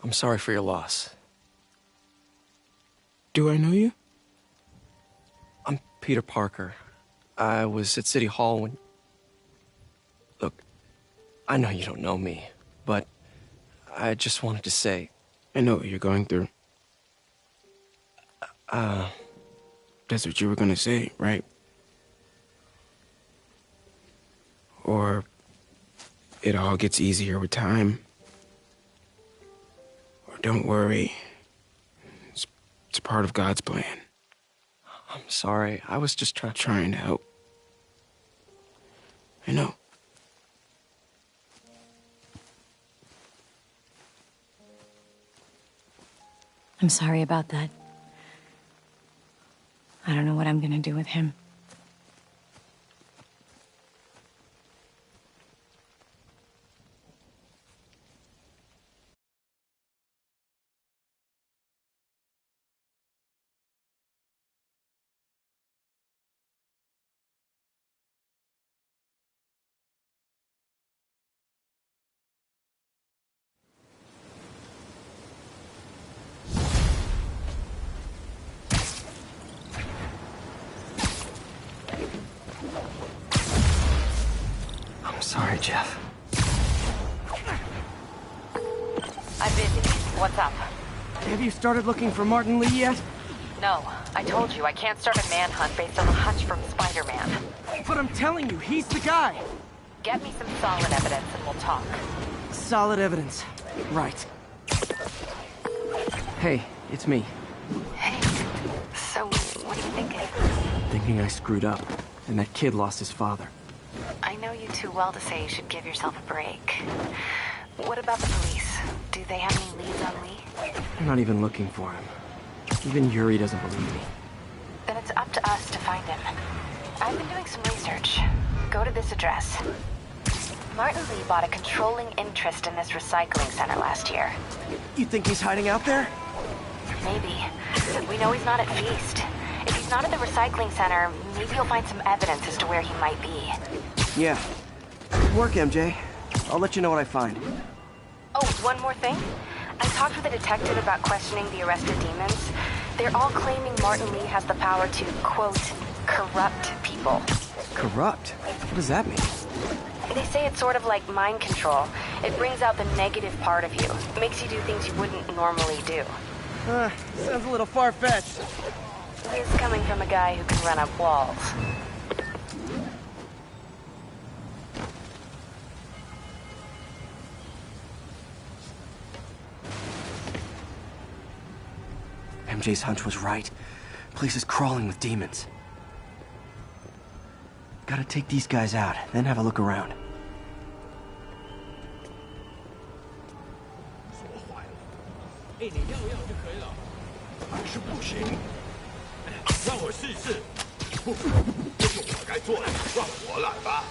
I'm sorry for your loss. Do I know you? I'm Peter Parker. I was at City Hall when... Look, I know you don't know me, but I just wanted to say... I know what you're going through. That's what you were gonna say, right? Or it all gets easier with time. Or don't worry. It's part of God's plan. I'm sorry. I was just trying to help. I know. I'm sorry about that. I don't know what I'm gonna do with him. Sorry, Jeff. I'm busy. What's up? Have you started looking for Martin Lee yet? No. I told you I can't start a manhunt based on a hunch from Spider-Man. But I'm telling you, he's the guy! Get me some solid evidence and we'll talk. Solid evidence. Right. Hey, it's me. Hey. So, what are you thinking? Thinking I screwed up, and that kid lost his father. I know you too well to say you should give yourself a break. What about the police? Do they have any leads on Lee? I'm not even looking for him. Even Yuri doesn't believe me. Then it's up to us to find him. I've been doing some research. Go to this address. Martin Lee bought a controlling interest in this recycling center last year. You think he's hiding out there? Maybe. We know he's not at Feast. If he's not at the recycling center, maybe you'll find some evidence as to where he might be. Yeah. Good work, MJ. I'll let you know what I find. Oh, one more thing. I talked with a detective about questioning the arrested demons. They're all claiming Martin Lee has the power to, quote, corrupt people. Corrupt? What does that mean? They say it's sort of like mind control. It brings out the negative part of you. Makes you do things you wouldn't normally do. Sounds a little far-fetched. This is coming from a guy who can run up walls. MJ's hunch was right. Place is crawling with demons. Gotta take these guys out, then have a look around. 哎，你要就可以了，还是不行。让我试一试。不，这是我该做的，让我来吧。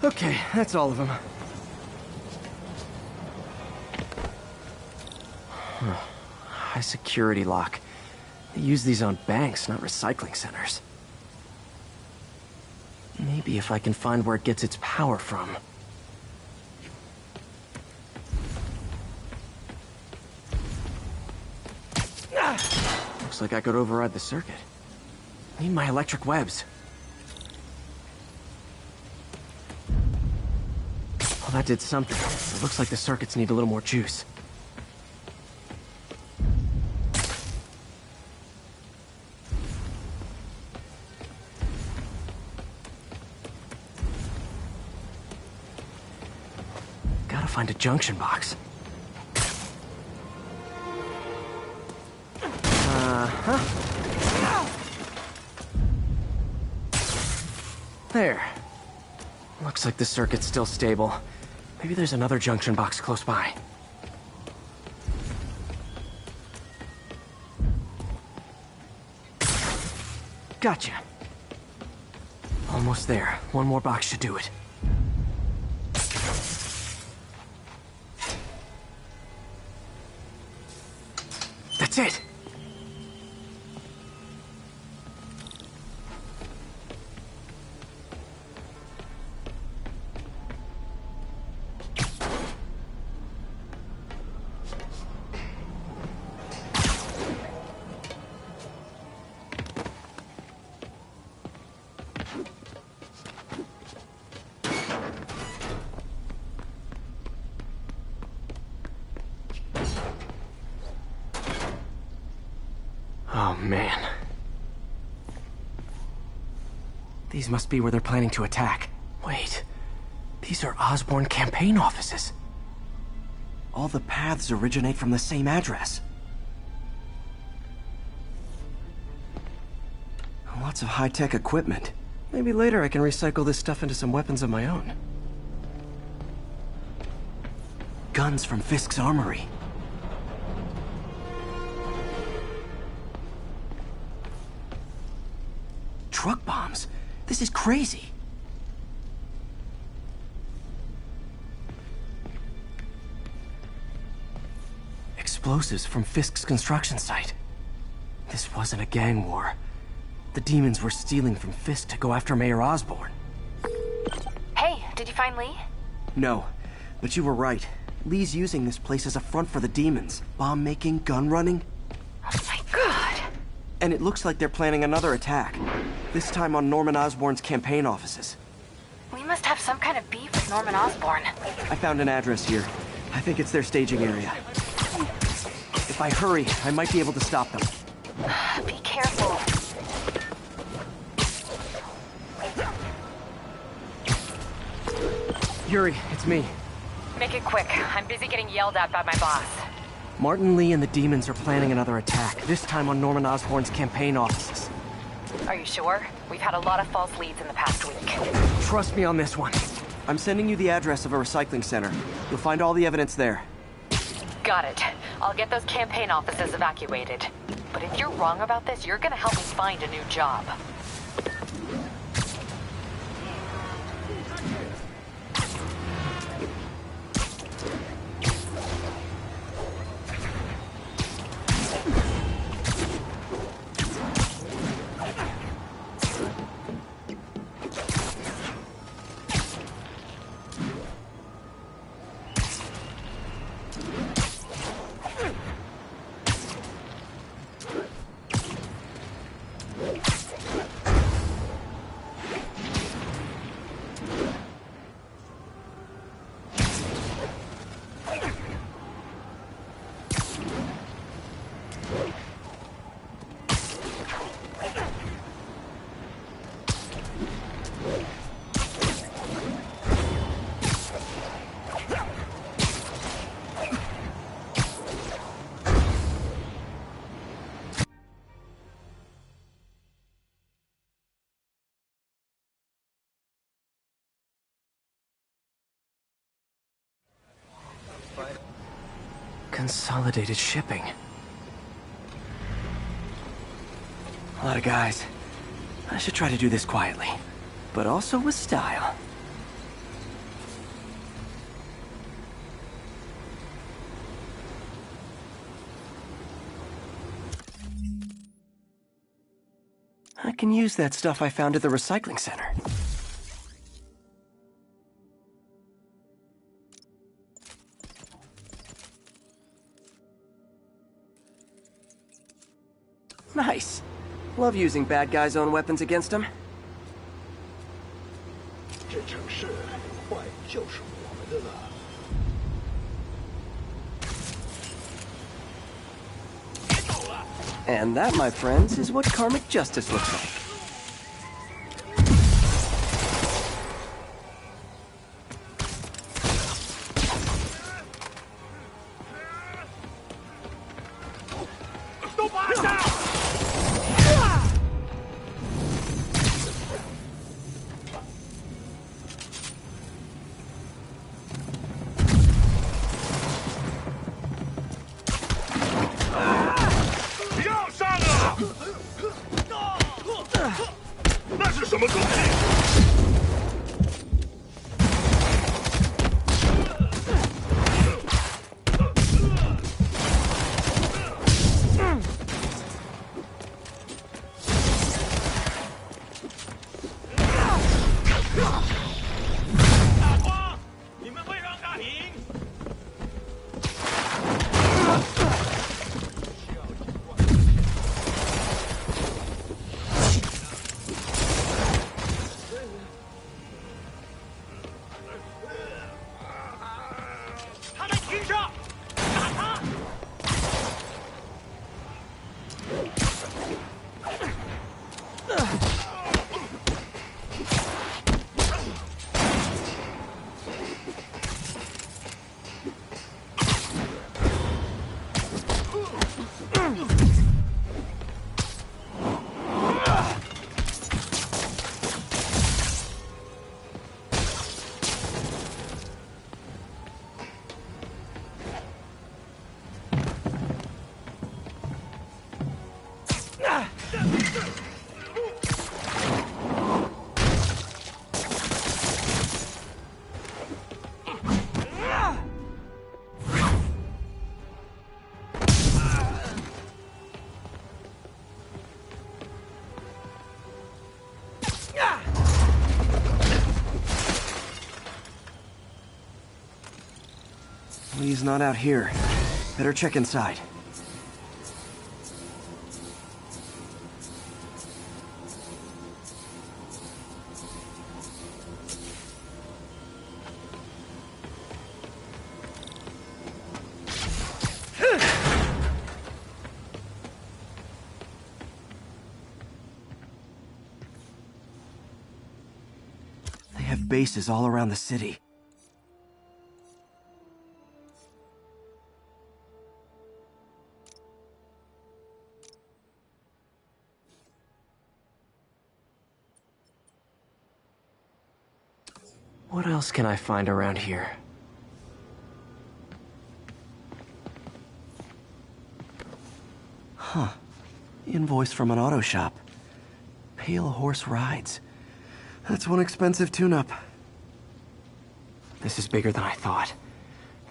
Okay, that's all of them. High security lock. They use these on banks, not recycling centers. Maybe if I can find where it gets its power from. Looks like I could override the circuit. Need my electric webs. Well, that did something. It looks like the circuits need a little more juice. Gotta find a junction box. There. Looks like the circuit's still stable. Maybe there's another junction box close by. Gotcha. Almost there. One more box should do it. That's it! Oh, man. These must be where they're planning to attack. Wait, these are Osborn campaign offices. All the paths originate from the same address. Lots of high-tech equipment. Maybe later I can recycle this stuff into some weapons of my own. Guns from Fisk's armory. Truck bombs? This is crazy. Explosives from Fisk's construction site. This wasn't a gang war. The demons were stealing from Fisk to go after Mayor Osborn. Hey, did you find Lee? No, but you were right. Lee's using this place as a front for the demons. Bomb-making, gun-running. Oh my god. And it looks like they're planning another attack. This time on Norman Osborn's campaign offices. We must have some kind of beef with Norman Osborn. I found an address here. I think it's their staging area. If I hurry, I might be able to stop them. Be careful. Yuri, it's me. Make it quick. I'm busy getting yelled at by my boss. Martin Lee and the demons are planning another attack, this time on Norman Osborn's campaign offices. Are you sure? We've had a lot of false leads in the past week. Trust me on this one. I'm sending you the address of a recycling center. You'll find all the evidence there. Got it. I'll get those campaign offices evacuated. But if you're wrong about this, you're gonna help me find a new job. Consolidated shipping. A lot of guys. I should try to do this quietly, but also with style. I can use that stuff I found at the recycling center. Nice. Love using bad guys' own weapons against them. 这城市坏就是我们的了。 And that, my friends, is what karmic justice looks like. Lee's not out here. Better check inside. They have bases all around the city. What else can I find around here? Huh. Invoice from an auto shop. Pale Horse Rides. That's one expensive tune-up. This is bigger than I thought.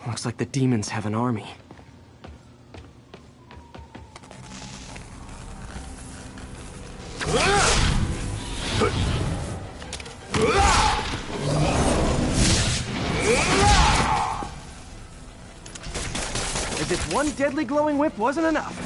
Looks like the demons have an army. As if one deadly glowing whip wasn't enough.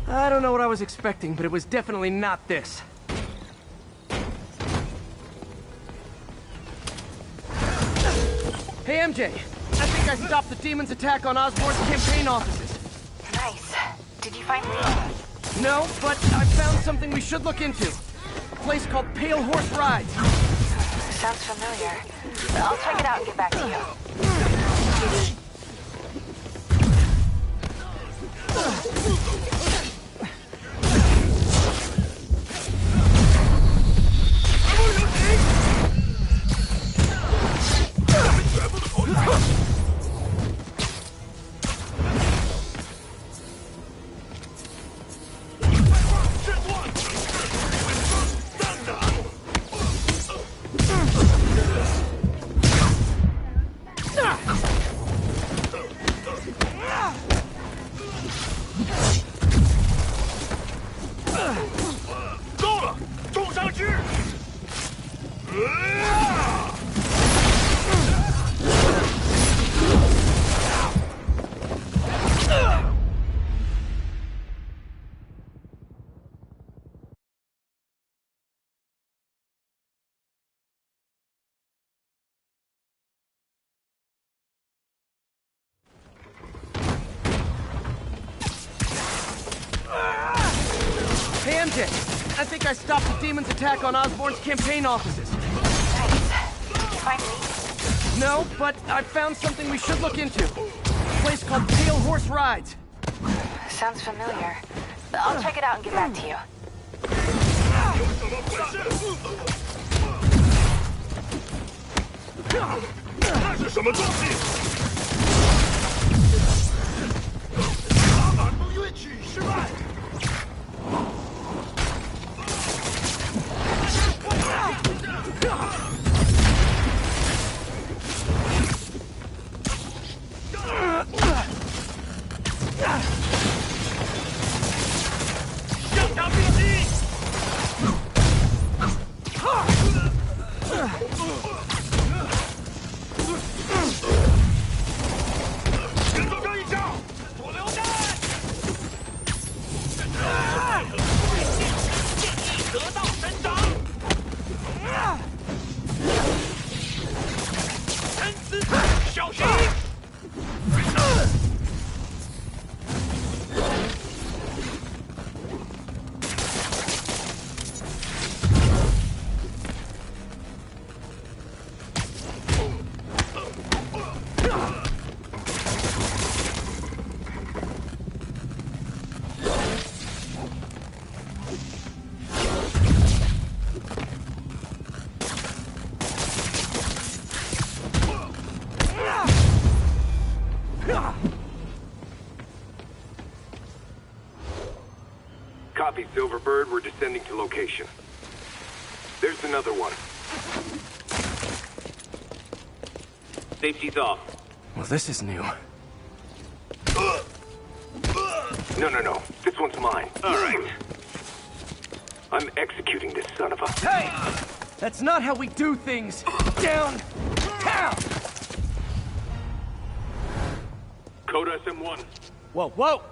I don't know what I was expecting, but it was definitely not this. Hey, MJ. I think I stopped the demon's attack on Osborn's campaign offices. Nice. Did you find Lee? No, but I found something we should look into. A place called Pale Horse Rides. Sounds familiar. I'll check it out and get back to you. Hey, MJ. I think I stopped the demon's attack on Osborn's campaign offices. Nice. Did you find me? No, but I found something we should look into. A place called Pale Horse Rides. Sounds familiar. I'll check it out and get back to you. 那是什么东西？打板不乐曲失败。向他逼击！跟走这一招，左流弹！建议得到神掌。陈思，小心！ Copy, Silverbird. We're descending to location. There's another one. Safety's off. Well, this is new. No. This one's mine. All right. I'm executing this son of a... Hey! That's not how we do things! Down! Down! Code SM1. Whoa!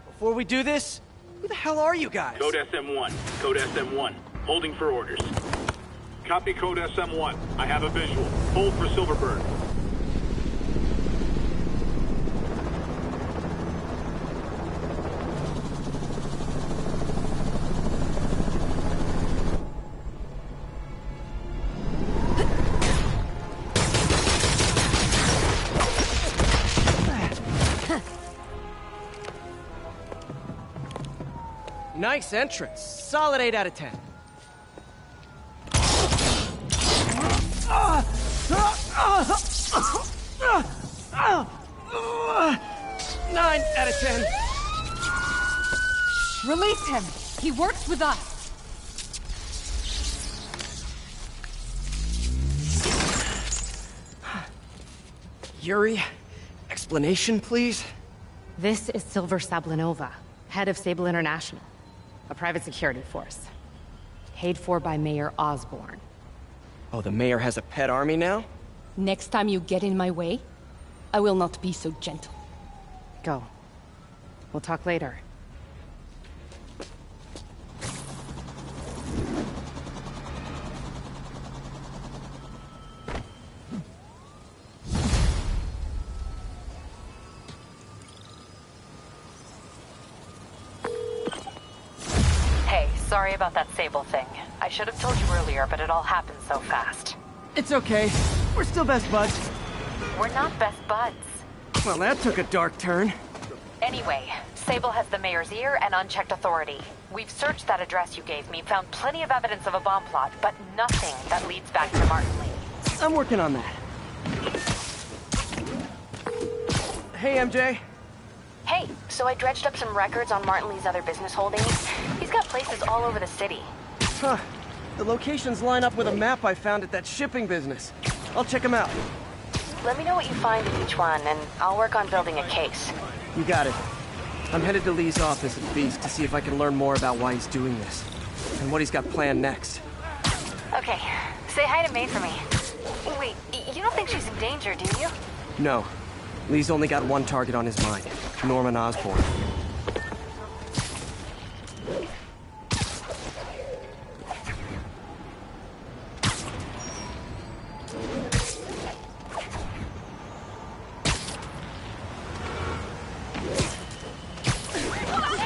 Before we do this, who the hell are you guys? Code SM1. Code SM1. Holding for orders. Copy Code SM1. I have a visual. Hold for Silverbird. Nice entrance. Solid 8 out of 10. 9 out of 10. Release him! He works with us! Yuri, explanation, please? This is Silver Sablinova, head of Sable International, a private security force. Paid for by Mayor Osborn. Oh, the mayor has a pet army now? Next time you get in my way, I will not be so gentle. Go. We'll talk later. Hey, sorry about that Sable thing. I should have told you earlier, but it all happened so fast. It's okay. We're still best buds. We're not best buds. Well, that took a dark turn. Anyway, Sable has the mayor's ear and unchecked authority. We've searched that address you gave me, found plenty of evidence of a bomb plot, but nothing that leads back to Martin Lee. I'm working on that. Hey, MJ. Hey, so I dredged up some records on Martin Lee's other business holdings. He's got places all over the city. Huh. The locations line up with a map I found at that shipping business. I'll check them out. Let me know what you find at each one, and I'll work on building a case. You got it. I'm headed to Lee's office at Beast to see if I can learn more about why he's doing this. And what he's got planned next. Okay, say hi to May for me. Wait, you don't think she's in danger, do you? No. Lee's only got one target on his mind. Norman Osborn.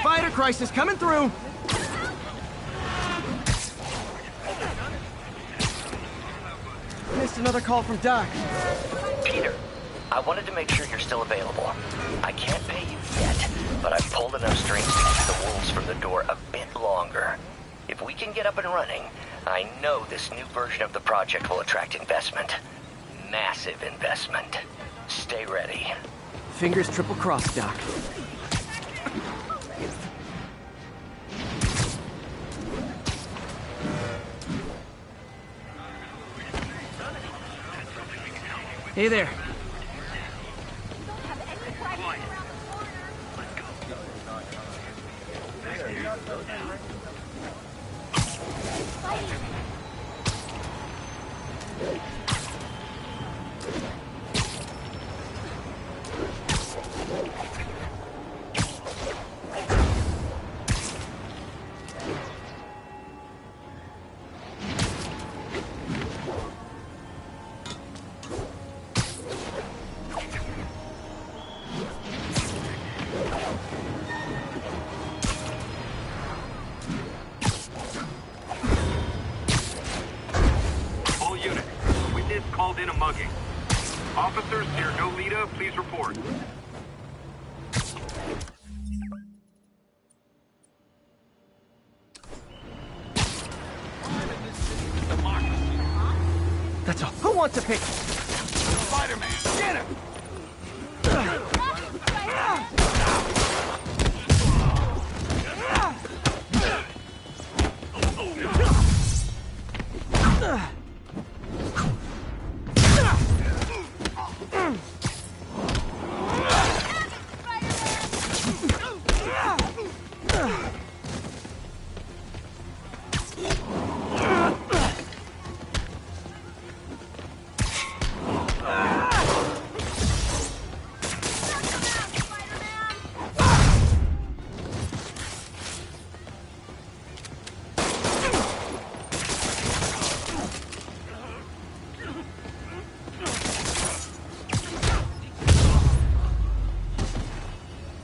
Spider crisis coming through! Missed another call from Doc. Peter, I wanted to make sure you're still available. I can't pay you yet, but I've pulled enough strings to keep the wolves from the door a bit longer. If we can get up and running, I know this new version of the project will attract investment. Massive investment. Stay ready. Fingers triple crossed, Doc. Hey there. Called in a mugging. Officers near Nolita, please report. That's all. Who wants a pick? Spider-Man, get him!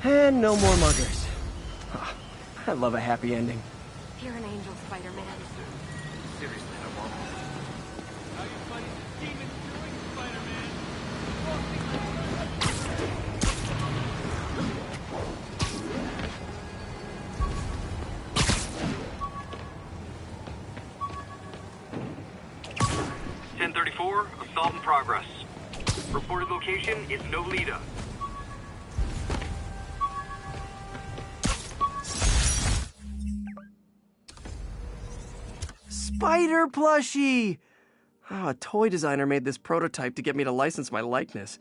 And no more muggers. Ah, I love a happy ending. You're an angel, Spider-Man. Seriously, I won't. How you fighting the demons doing, Spider-Man? 1034, assault in progress. Reported location is Nolita. Spider plushie! Oh, a toy designer made this prototype to get me to license my likeness.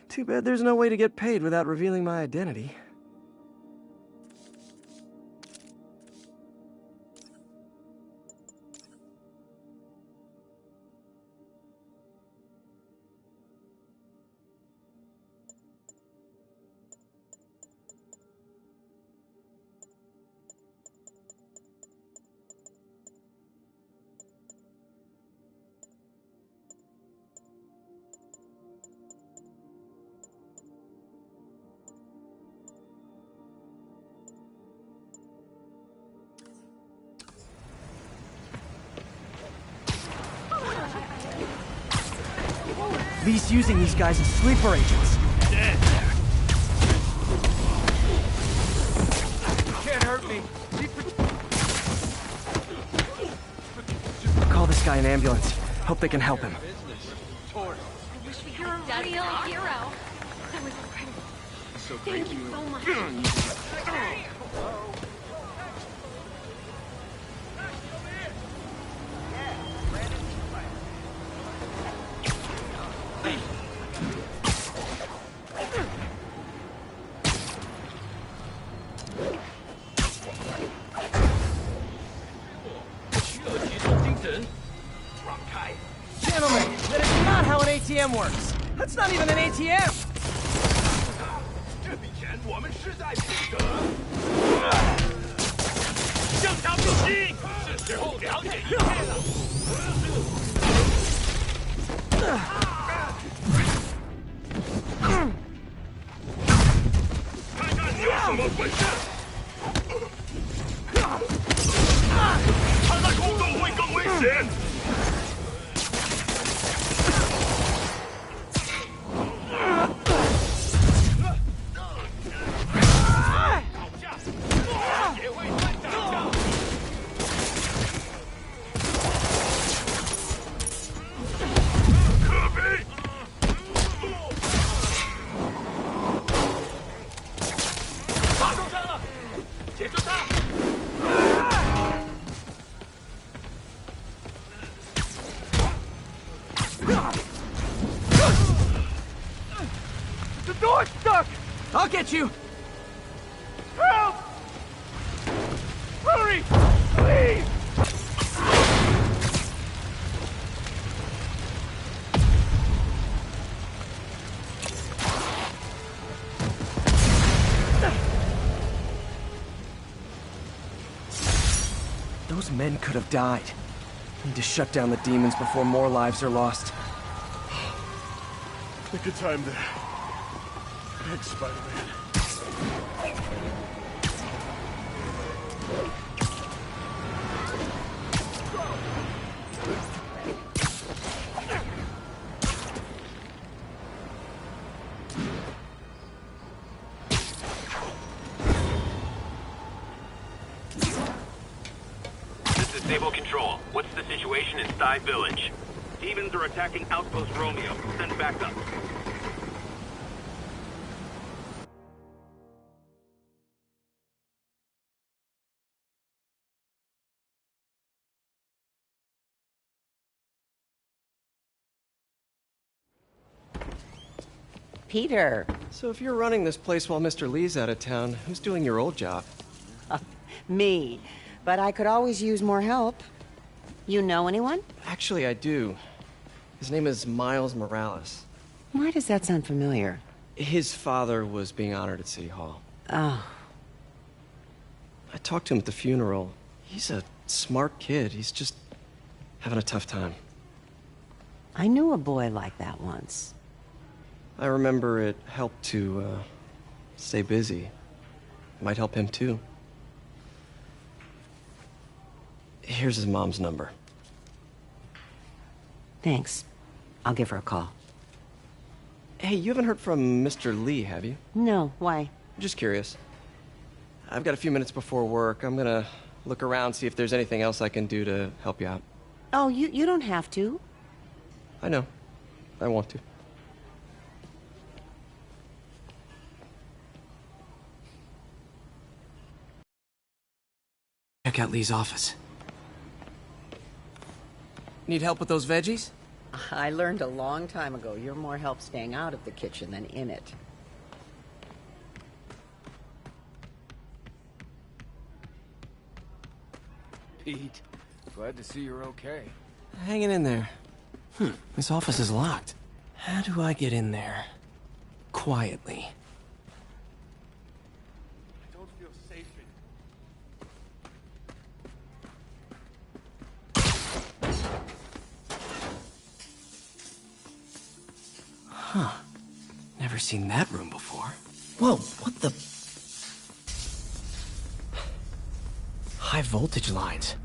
Too bad there's no way to get paid without revealing my identity. Lee's using these guys as sleeper agents. Can't hurt me. Call this guy an ambulance. Hope they can help him. You're a real hero. That was incredible. Thank you so much. Gentlemen, that is not how an ATM works. That's not even an ATM. 这笔钱我们势在必得。正常必击，是时候了解一切了。看看你有什么本事！他在空中会更危险。get you! Help! Hurry! Please! Those men could have died. Need to shut down the demons before more lives are lost. Pick a time there. Thanks, Spider-Man. This is Sable Control. What's the situation in Sty Village? Demons are attacking Outpost Romeo. Send backup. Peter. So if you're running this place while Mr. Lee's out of town, who's doing your old job? Me. But I could always use more help. You know anyone? Actually, I do. His name is Miles Morales. Why does that sound familiar? His father was being honored at City Hall. Oh. I talked to him at the funeral. He's a smart kid. He's just having a tough time. I knew a boy like that once. I remember it helped to, stay busy. Might help him, too. Here's his mom's number. Thanks. I'll give her a call. Hey, you haven't heard from Mr. Lee, have you? No, why? Just curious. I've got a few minutes before work. I'm gonna look around, see if there's anything else I can do to help you out. Oh, you don't have to. I know. I want to. Check out Lee's office. Need help with those veggies? I learned a long time ago you're more help staying out of the kitchen than in it. Pete, glad to see you're okay. Hanging in there. This office is locked. How do I get in there? Quietly. I don't feel safe in. Huh. Never seen that room before. Whoa, what the... High voltage lines.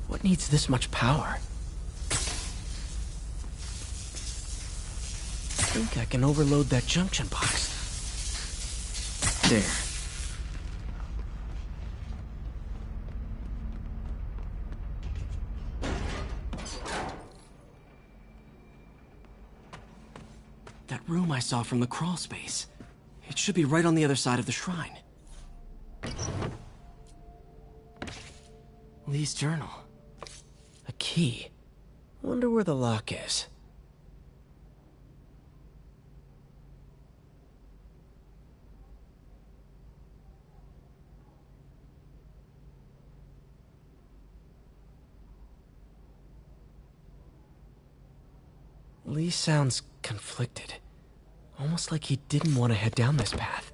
What needs this much power? I think I can overload that junction box. There. That room I saw from the crawl space. It should be right on the other side of the shrine. Lee's journal. A key. Wonder where the lock is. Lee sounds conflicted. Almost like he didn't want to head down this path.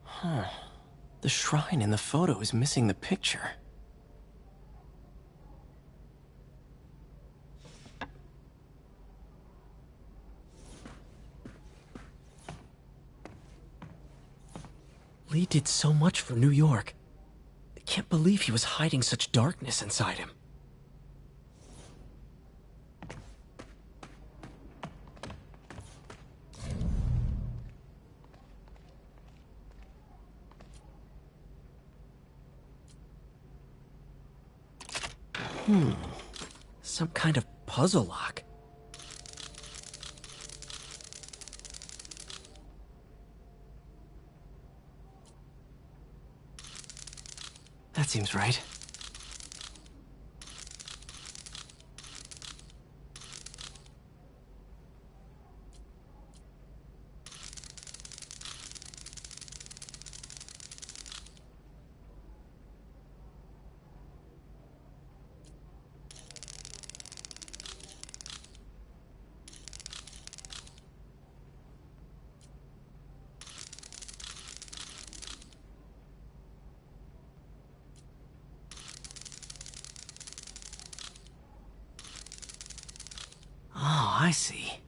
Huh. The shrine in the photo is missing the picture. Lee did so much for New York. I can't believe he was hiding such darkness inside him. Some kind of puzzle lock. That seems right. I see.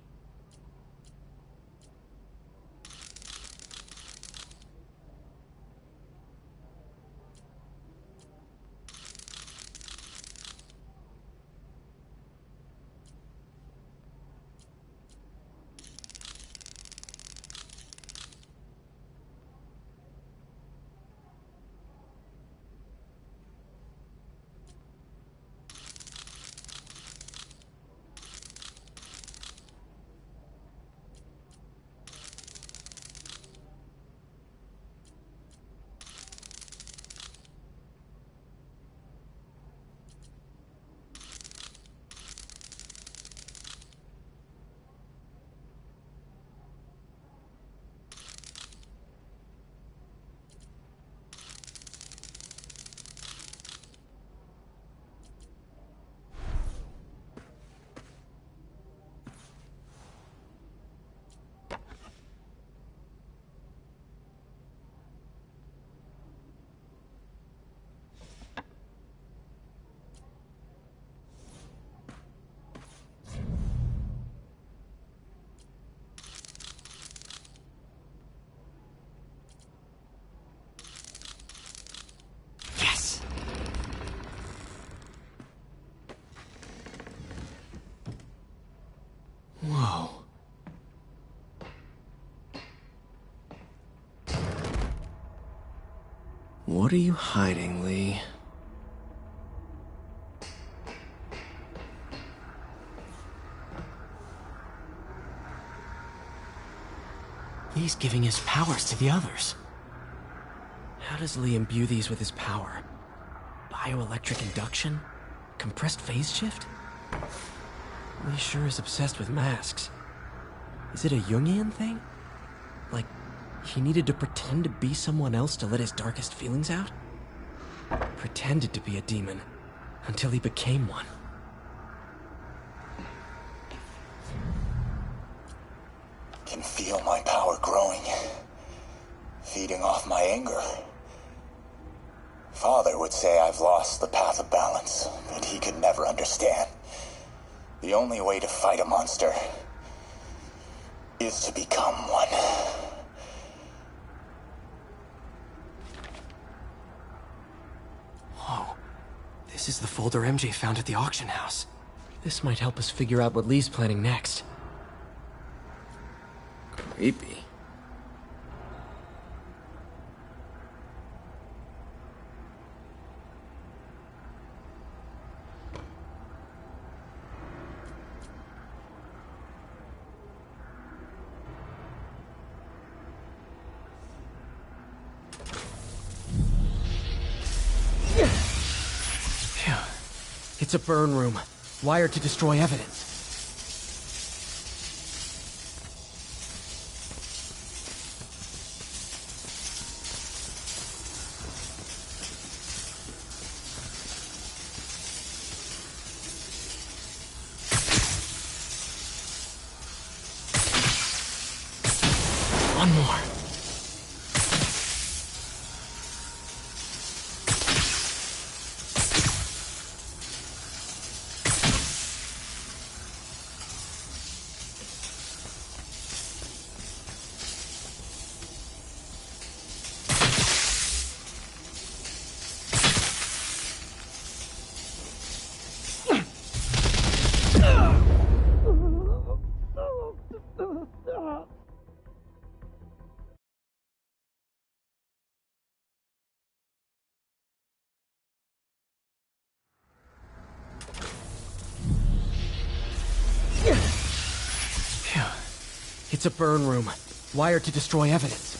Whoa. What are you hiding, Lee? Lee's giving his powers to the others. How does Lee imbue these with his power? Bioelectric induction? Compressed phase shift? Lee sure is obsessed with masks. Is it a Jungian thing? Like, he needed to pretend to be someone else to let his darkest feelings out? Pretended to be a demon, until he became one. Can feel my power growing, feeding off my anger. Father would say I've lost the path of balance, but he could never understand. The only way to fight a monster is to become one. Whoa. This is the folder MJ found at the auction house. This might help us figure out what Lee's planning next. Creepy. Phew. It's a burn room, wired to destroy evidence. One more. Phew. It's a burn room, wired to destroy evidence.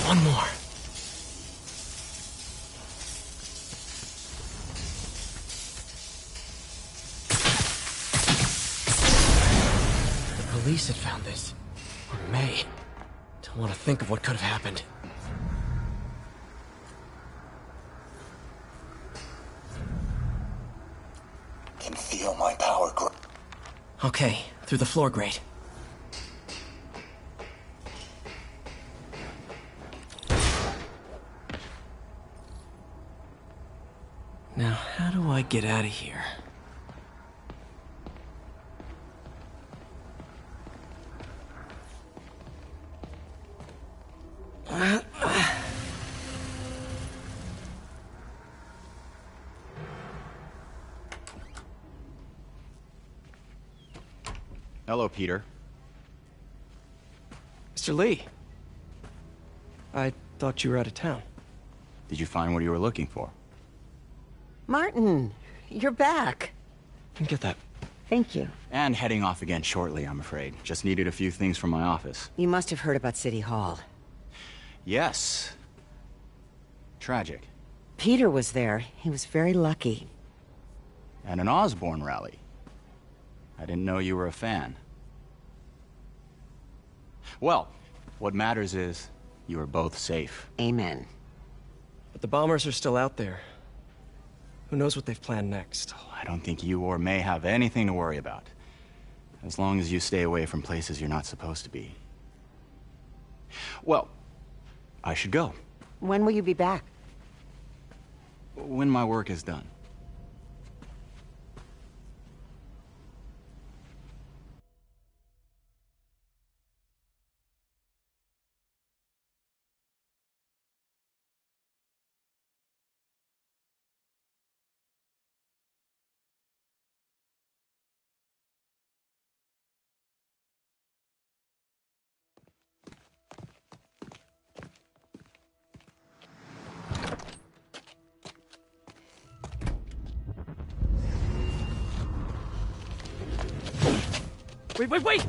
One more. The police had found this. Or may. Don't want to think of what could have happened. Can feel my power grow. Okay, through the floor grate. Now, how do I get out of here? Hello, Peter. Mr. Lee. I thought you were out of town. Did you find what you were looking for? Martin, you're back. Get that. Thank you. And heading off again shortly, I'm afraid. Just needed a few things from my office. You must have heard about City Hall. Yes. Tragic. Peter was there. He was very lucky. At an Osborn rally. I didn't know you were a fan. Well, what matters is you are both safe. Amen. But the bombers are still out there. Who knows what they've planned next? Oh, I don't think you or May have anything to worry about. As long as you stay away from places you're not supposed to be. Well, I should go. When will you be back? When my work is done. Wait!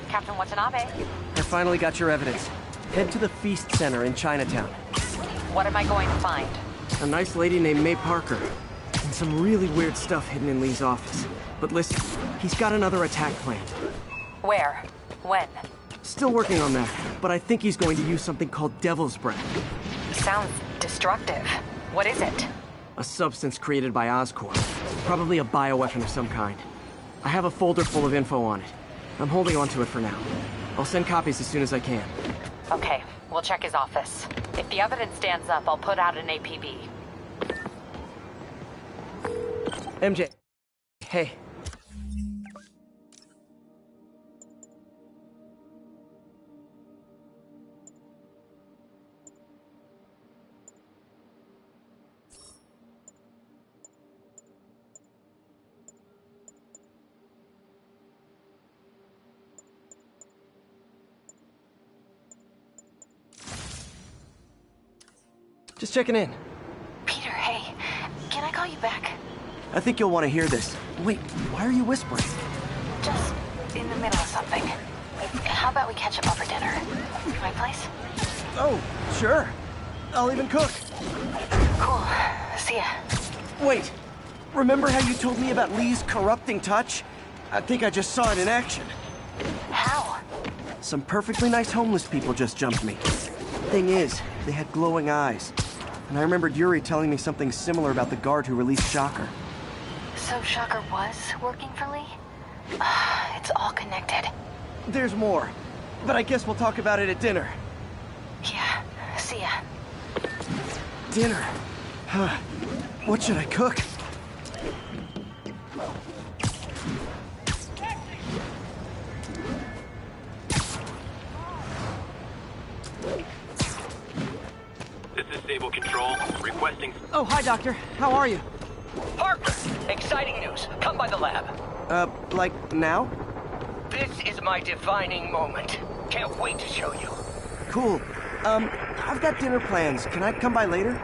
Captain Watanabe. I finally got your evidence. Head to the Feast Center in Chinatown. What am I going to find? A nice lady named May Parker. And some really weird stuff hidden in Lee's office. But listen, he's got another attack planned. Where? When? Still working on that, but I think he's going to use something called Devil's Breath. Sounds destructive. What is it? A substance created by Oscorp. Probably a bioweapon of some kind. I have a folder full of info on it. I'm holding on to it for now. I'll send copies as soon as I can. Okay, we'll check his office. If the evidence stands up, I'll put out an APB. MJ. Hey. Just checking in. Peter, hey. Can I call you back? I think you'll want to hear this. Wait, why are you whispering? Just in the middle of something. How about we catch up over dinner? My place? Oh, sure. I'll even cook. Cool. See ya. Wait, remember how you told me about Lee's corrupting touch? I think I just saw it in action. How? Some perfectly nice homeless people just jumped me. Thing is, they had glowing eyes. And I remembered Yuri telling me something similar about the guard who released Shocker. So Shocker was working for Lee? It's all connected. There's more, but I guess we'll talk about it at dinner. Yeah, see ya. Dinner? What should I cook? This is Sable Control, requesting... Oh, hi, Doctor. How are you? Parker! Exciting news. Come by the lab. Like now? This is my defining moment. Can't wait to show you. Cool. I've got dinner plans. Can I come by later?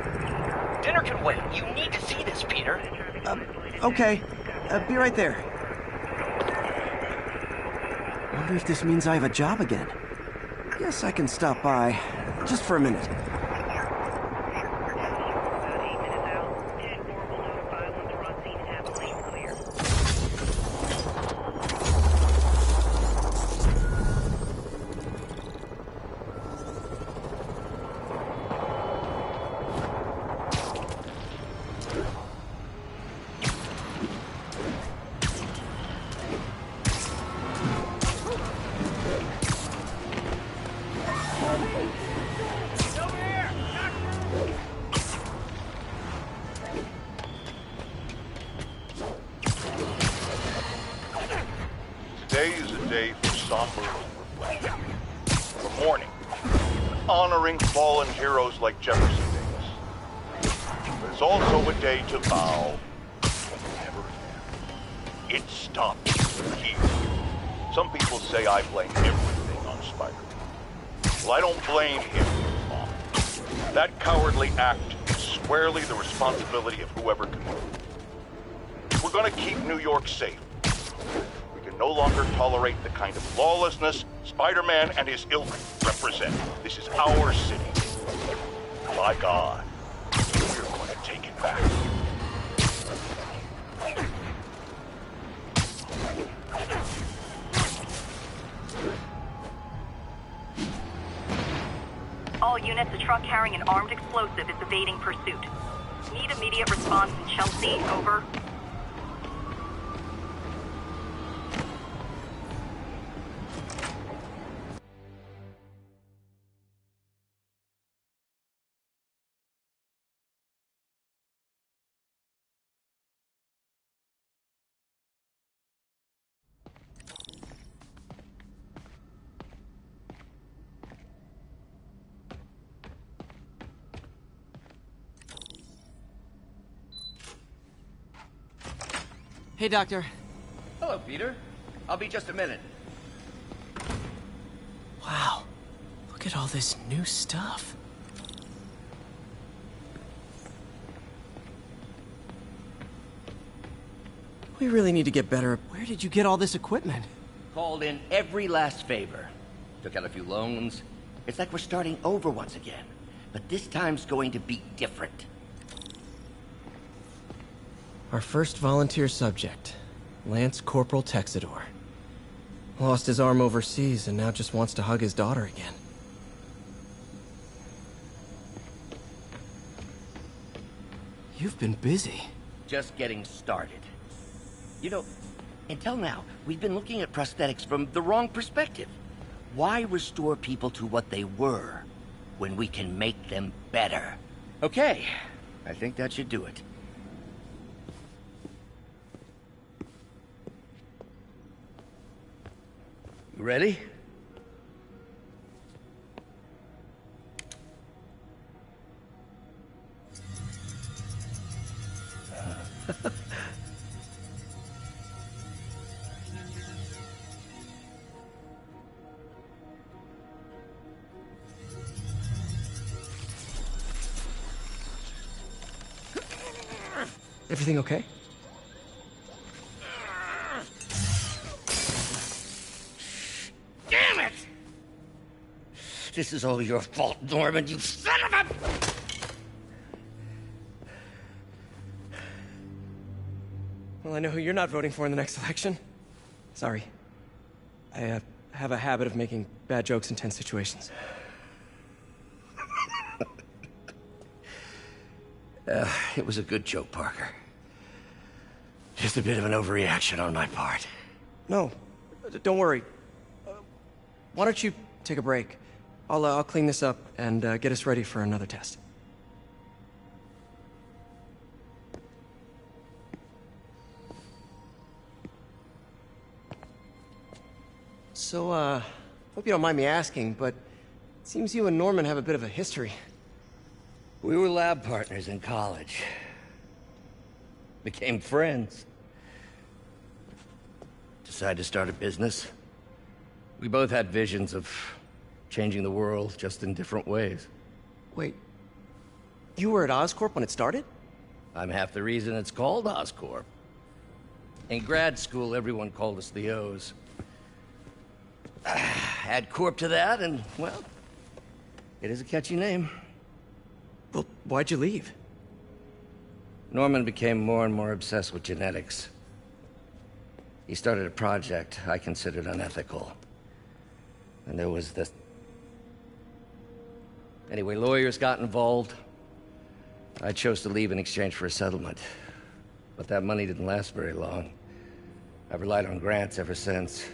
Dinner can wait. You need to see this, Peter. Okay. Be right there. Wonder if this means I have a job again. Guess I can stop by, just for a minute. Today is a day for somber reflection, for mourning, honoring fallen heroes like Jefferson Davis. But it's also a day to vow never again. It stopped here. Some people say I blame everything on Spider-Man. Well, I don't blame him, Mom. That cowardly act is squarely the responsibility of whoever committed it. We're gonna keep New York safe. No longer tolerate the kind of lawlessness Spider-Man and his ilk represent. This is our city. By God, we're going to take it back. All units, a truck carrying an armed explosive is evading pursuit. Need immediate response in Chelsea, over. Hey, Doctor. Hello, Peter. I'll be just a minute. Wow. Look at all this new stuff. We really need to get better. Where did you get all this equipment? Called in every last favor. Took out a few loans. It's like we're starting over once again. But this time's going to be different. Our first volunteer subject, Lance Corporal Texidor. Lost his arm overseas and now just wants to hug his daughter again. You've been busy. Just getting started. You know, until now, we've been looking at prosthetics from the wrong perspective. Why restore people to what they were when we can make them better? Okay, I think that should do it. You ready? Everything okay? Damn it! This is all your fault, Norman, you son of a... Well, I know who you're not voting for in the next election. Sorry. I have a habit of making bad jokes in tense situations. It was a good joke, Parker. Just a bit of an overreaction on my part. No, don't worry. Why don't you take a break? I'll clean this up and get us ready for another test. So, hope you don't mind me asking, but it seems you and Norman have a bit of a history. We were lab partners in college. Became friends. Decided to start a business. We both had visions of changing the world, just in different ways. Wait, You were at Oscorp when it started? I'm half the reason it's called Oscorp. In grad school, everyone called us the O's. Add Corp to that, and, well, it is a catchy name. Well, why'd you leave? Norman became more and more obsessed with genetics. He started a project I considered unethical. And there was this... Anyway, lawyers got involved. I chose to leave in exchange for a settlement. But that money didn't last very long. I've relied on grants ever since.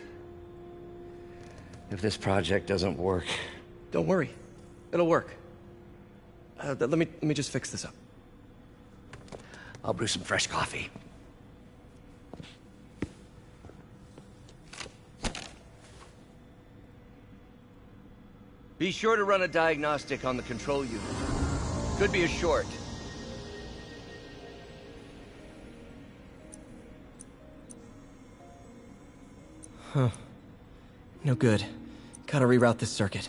If this project doesn't work... Don't worry. It'll work. Let me just fix this up. I'll brew some fresh coffee. Be sure to run a diagnostic on the control unit. Could be a short. Huh. No good. Gotta reroute this circuit.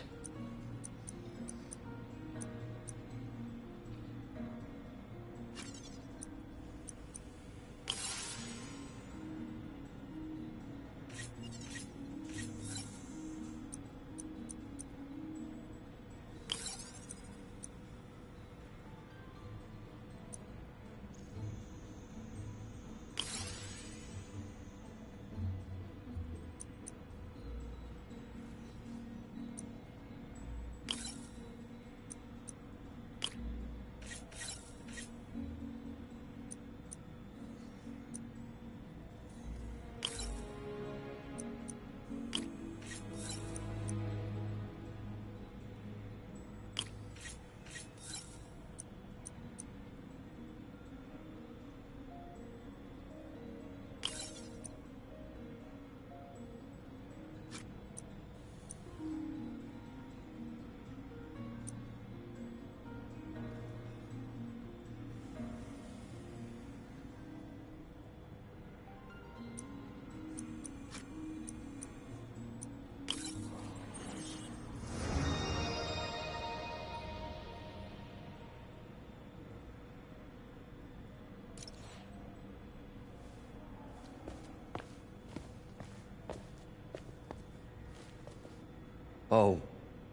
Oh,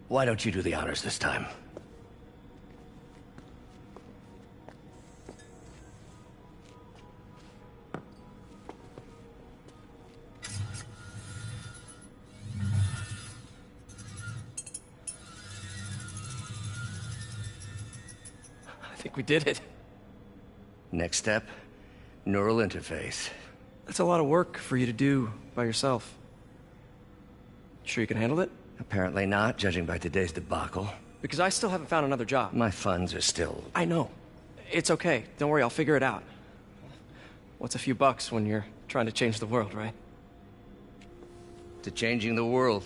why don't you do the honors this time? I think we did it. Next step, neural interface. That's a lot of work for you to do by yourself. Sure you can handle it? Apparently not, judging by today's debacle. Because I still haven't found another job. My funds are still... I know. It's okay. Don't worry, I'll figure it out. What's a few bucks when you're trying to change the world, right? To changing the world.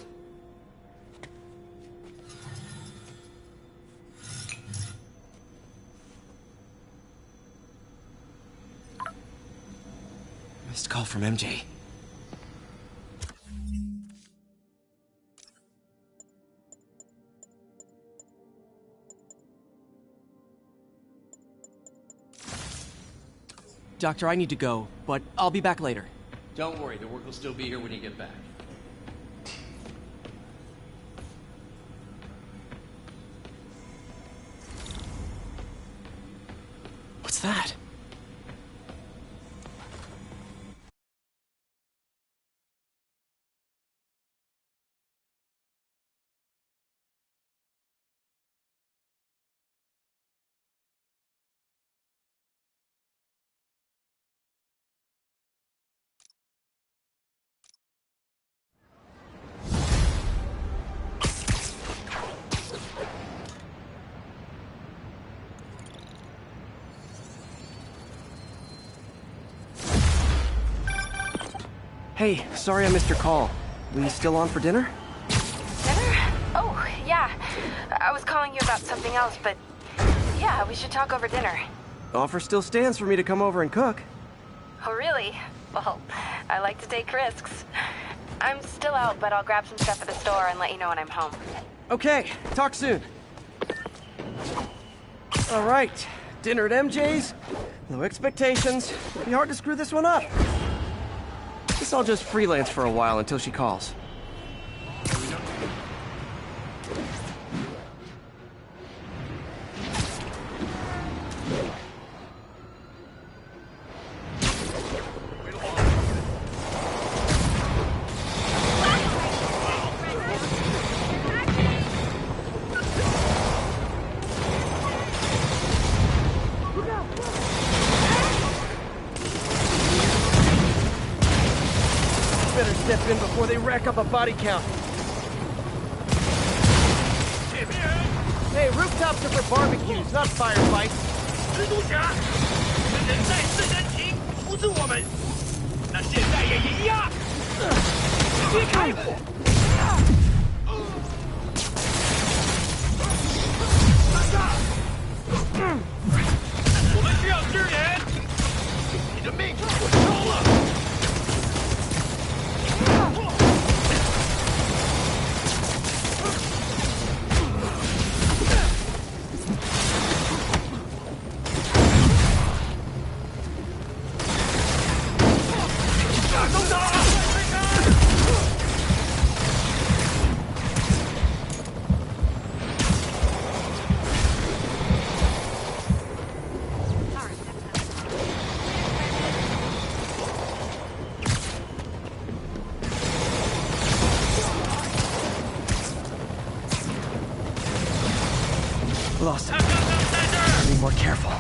Missed call from MJ. Doctor, I need to go, but I'll be back later. Don't worry, the work will still be here when you get back. What's that? Hey, sorry I missed your call. We still on for dinner? Dinner? Oh, yeah. I was calling you about something else, but yeah, we should talk over dinner. Offer still stands for me to come over and cook. Oh, really? Well, I like to take risks. I'm still out, but I'll grab some stuff at the store and let you know when I'm home. Okay, talk soon. All right, dinner at MJ's. Low expectations. It'll be hard to screw this one up. Guess I'll just freelance for a while until she calls. Better step in before they rack up a body count. Hey, rooftops are for barbecues, not firefights. 蜘蛛侠，人在世人情，阻止我们，那现在也一样。别开火！我们需要支援，你的命我收了。 Lost him. Be more careful.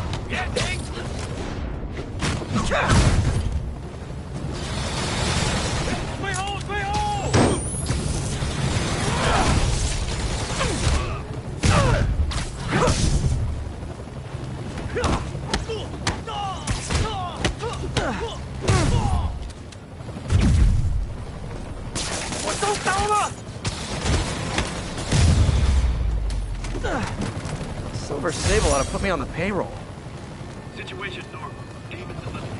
退后，退后！我都倒了。Silver Sable ought to put me on the payroll. Situation normal. Demons eliminated.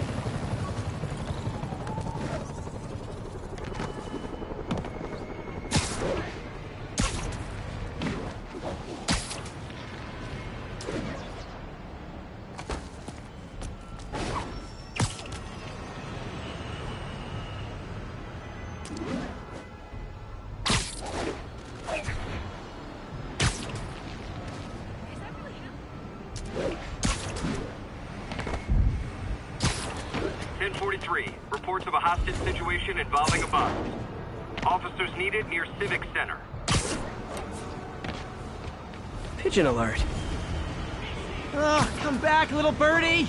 Reports of a hostage situation involving a bus. Officers needed near Civic Center. Pigeon alert. Oh, come back, little birdie!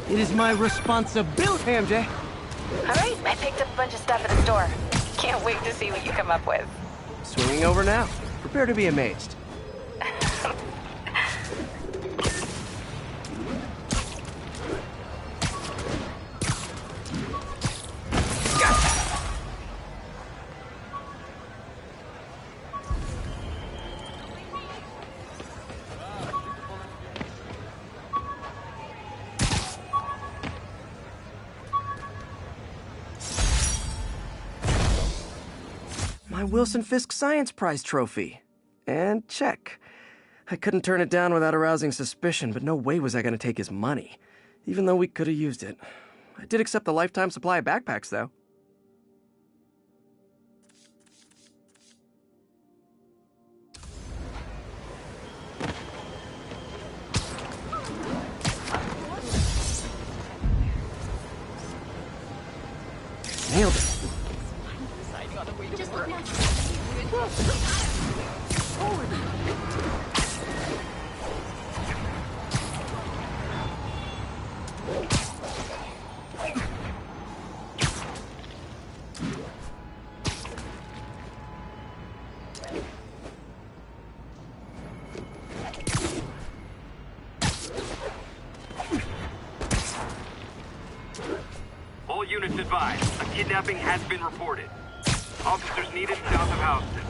It is my responsibility, MJ. All right, I picked up a bunch of stuff at the store. Can't wait to see what you come up with. Swinging over now. Prepare to be amazed. My Wilson Fisk Science Prize trophy. And check. I couldn't turn it down without arousing suspicion, but no way was I going to take his money, even though we could have used it. I did accept the lifetime supply of backpacks, though. Nailed it. All units advised, a kidnapping has been reported. Officers needed south of Houston.